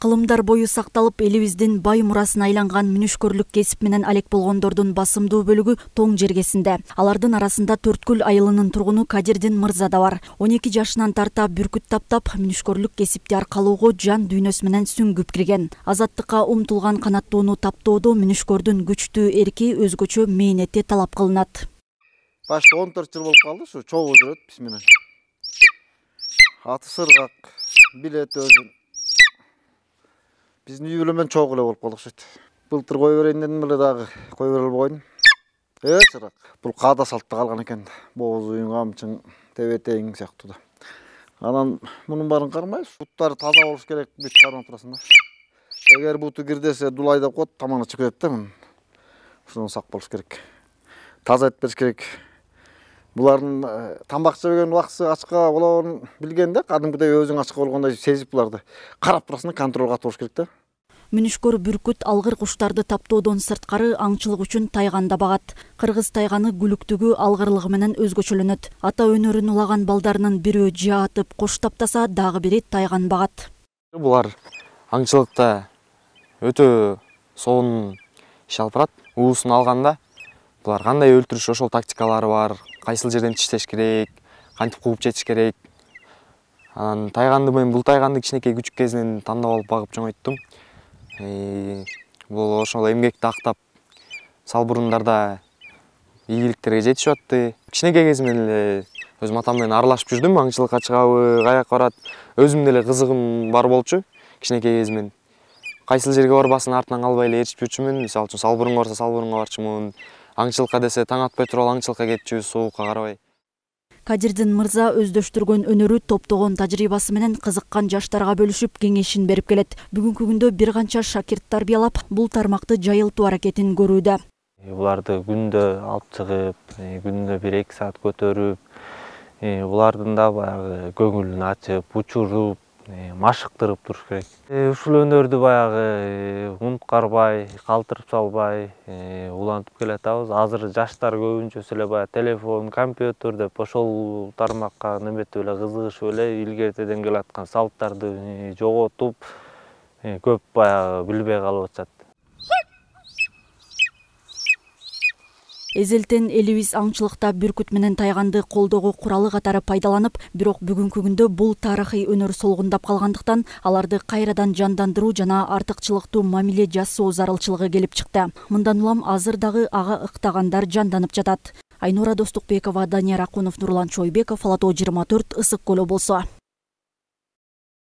Кылымдар бою сакталып, элибиздин бай мурасына айланган мүнүшкөрлүк кесип менен алек болгондордун басымдуу бөлүгү тоң жергесинде. Алардын арасында Төрткүл айылынын тургуну Кадирдин Мырза да бар. 12 жашынан тарта бүркүт таптап, мүнүшкөрлүк кесипти аркалоого жан дүйнөсү менен сүңгүп кирген. Азаттыкка умтулган канаттууну таптоодо мүнүшкөрдүн күчтүү эрки өзгөчө мээнети талап кылынат. Башта 14 жыл болуп калды, ушу чогуу жүрөт биз менен. Аты сыргак, билет өзү. Биздин үй менен чогуу эле болуп калды окшойт. Былтыр кой берейин дедим эле дагы кой бере албагайдым. Сырак. Бул каада салтта калган экен. Бооз уюң, камчың, тебетең сыяктуу да. Анан мунун баарын кармайбыз. Буттары таза болуш керек, бүт кармап турасың да. Эгер буту кирдесе дулай деп коет, тамагына чыгып кетет да мун. Ушундан сак болуш керек. Таза этип бериш керек. Булардын тамак жеген убакыты ачка болгонун билгенде, кадимкидей өзүң ачка болгондой сезип буларды карап турасың да, контролго алып туруш керек да. Мүнүшкөр бүркүт алгыр куштарды таптоодон сырткары аңчылык үчүн тайганда багат. Кыргыз тайганы күлүктүгү алгырлыгы менен өзгөчөлөнөт. Ата өнөрүн улаган балдарынын бирөө жаа атып кош таптаса, дагы бири тайган багат. Булар аңчылыкта өтө сонун иш алып барат. Уусун алганда булар кандай өлтүрүш, ошол тактикалары бар. Кайсыл жерден тиштеш керек, кантип кууп жетиш керек. Анан тайганды мен бул тайганды кичинекей күчүк кезинен тандап алып багып чоңойттум. Бул ошол эмгекти актап салбурундарда ийгиликтерге жетишип атты. Кичинекей кезимден эле өзүм атам менен аралашып жүрдүм. Аңчылыкка чыгабы, каяка барат. Өзүмдүн эле кызыгым бар болчу кичинекей кезимден. Кайсыл жерге барбасын артынан калбай эле ээрчип жүрчүмүн. Мисалы үчүн салбурунга барса салбурунга барчумун. Аңчылыкка десе таң атпай туруп аңчылыкка кетчүбүз, соокка карабай. Кадирдин Мырза өздөштүргөн өнөрү, топтогон тажрыйбасы менен кызыккан жаштарга бөлүшүп кеңешин берип келет. Бүгүнкү күндө бир канча шакирт тарбиялап, бул тармакты жайылтуу аракетин көрүүдө. Буларды күндө алып чыгып, күндө 1-2 саат көтөрүп, булардын да баягы көңүлүн ачып, учуруп, машыктырып туруш керек. Ушул өнөрдү баягы унуткарбай, калтырып салбай улантып келатабыз. Азыр жаштар көбүнчөсү эле баягы телефон, компьютер деп ошол тармакка неметип эле кызыгышып эле илгертеден келаткан салттарды жоготуп, көп баягы билбей калып атышат. Эзелтен элибиз аңчылыкта бүркүт менен тайганды колдоого куралы катары пайдаланып, бирок бүгүнкү күндө бул тарыхый өнөр солгундап калгандыктан аларды кайрадан жандандыруу жана артыкчылыктуу мамиле жасоо зарылчылыгы келип чыкты. Мындан улам азыр дагы ага ыктагандар жанданып жатат. Айнура Достукбекова, Данияр Акунов, Нурлан Чойбеков, Ала Тоо 24, Ысык Көл облусу.